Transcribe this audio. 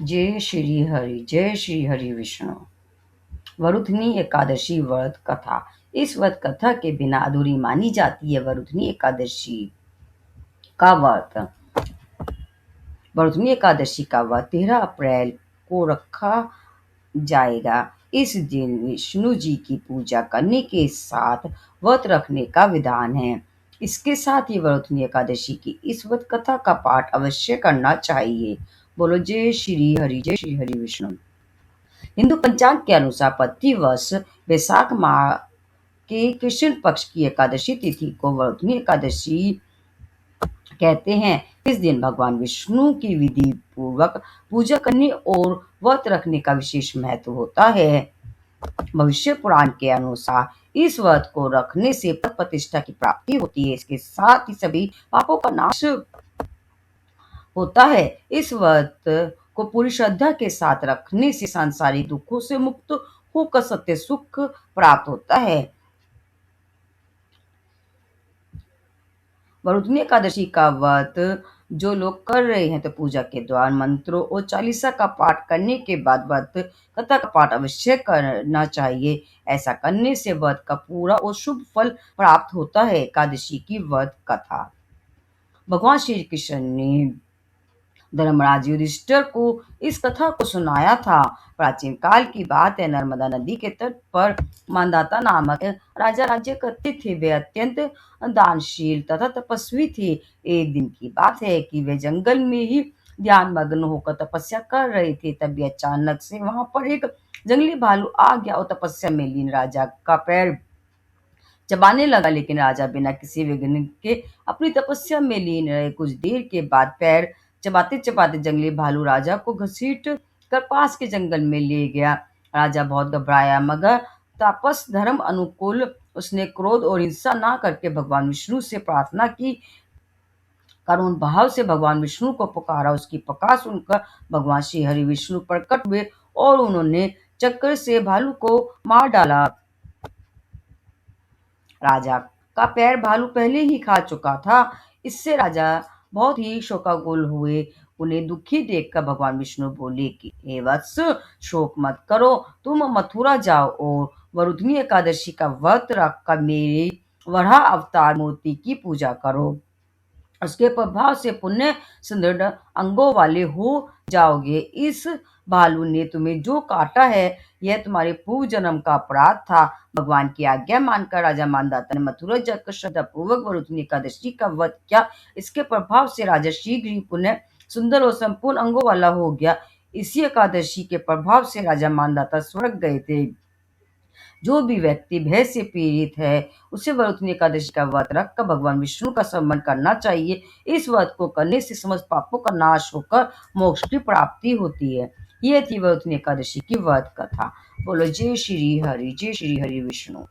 जय श्री हरि विष्णु। वरुथनी एकादशी व्रत कथा। इस व्रत कथा के बिना अधूरी मानी जाती है। वरुथनी एकादशी का व्रत 13 अप्रैल को रखा जाएगा। इस दिन विष्णु जी की पूजा करने के साथ व्रत रखने का विधान है। इसके साथ ही वरुथनी एकादशी की इस व्रत कथा का पाठ अवश्य करना चाहिए। बोलो जय श्री हरि विष्णु। हिंदू पंचांग के अनुसार प्रतिवर्ष वैशाख माह के कृष्ण पक्ष की एकादशी तिथि को वरुथनी एकादशी कहते हैं। इस दिन भगवान विष्णु की विधि पूर्वक पूजा करने और व्रत रखने का विशेष महत्व होता है। भविष्य पुराण के अनुसार इस व्रत को रखने से पद प्रतिष्ठा की प्राप्ति होती है। इसके साथ ही सभी पापों का नाश होता है। इस व्रत को पूरी श्रद्धा के साथ रखने से सांसारिक दुखों से मुक्त होकर सत्य सुख प्राप्त होता है। वरुथनी एकादशी का व्रत जो लोग कर रहे हैं तो पूजा के दौरान मंत्रों और चालीसा का पाठ करने के बाद व्रत कथा का पाठ अवश्य करना चाहिए। ऐसा करने से व्रत का पूरा और शुभ फल प्राप्त होता है। एकादशी की व्रत कथा। भगवान श्री कृष्ण ने धर्मराज युधिष्ठिर को इस कथा को सुनाया था। प्राचीन काल की बात है। नर्मदा नदी के तट पर मांधाता नामक राजा राज्य करते थे। वे अत्यंत दानशील तथा तपस्वी थे। एक दिन की बात है कि वे जंगल में ही ध्यान मग्न होकर तपस्या कर रहे थे। तभी अचानक से वहां पर एक जंगली भालू आ गया और तपस्या में लीन राजा का पैर चबाने लगा। लेकिन राजा बिना किसी विघ्न के अपनी तपस्या में लीन रहे। कुछ देर के बाद पैर चबाते चबाते जंगली भालू राजा को घसीट कर पास के जंगल में ले गया। राजा बहुत घबराया, मगर तापस धर्म अनुकूल उसने क्रोध और हिंसा ना करके भगवान विष्णु से प्रार्थना की। करुण भाव से भगवान विष्णु को पुकारा। उसकी पुकार सुनकर भगवान श्री हरि विष्णु प्रकट हुए और उन्होंने चक्र से भालू को मार डाला। राजा का पैर भालू पहले ही खा चुका था। इससे राजा बहुत ही शोकाकुल हुए। उन्हें दुखी देखकर भगवान विष्णु बोले कि हे वत्स, शोक मत करो। तुम मथुरा जाओ और वरुथनी एकादशी का व्रत रखकर मेरे वराह अवतार मूर्ति की पूजा करो। उसके प्रभाव से पुण्य सुदृढ़ अंगों वाले हो जाओगे। इस भालू ने तुम्हें जो काटा है यह तुम्हारे पूर्व जन्म का अपराध था। भगवान की आज्ञा मानकर राजा मांधाता ने मथुरा जाकर श्रद्धा पूर्वक वरुथनी एकादशी का व्रत किया। इसके प्रभाव से राजा शीघ्र ही पुण्य सुंदर और संपूर्ण अंगों वाला हो गया। इसी एकादशी के प्रभाव से राजा मांधाता स्वर्ग गए थे। जो भी व्यक्ति भय से पीड़ित है उसे वरुथनी एकादशी का व्रत रखकर भगवान विष्णु का स्मरण करना चाहिए। इस व्रत को करने से समस्त पापों का नाश होकर मोक्ष की प्राप्ति होती है। यह थी वरुथनी एकादशी की व्रत कथा। बोलो जय श्री हरि विष्णु।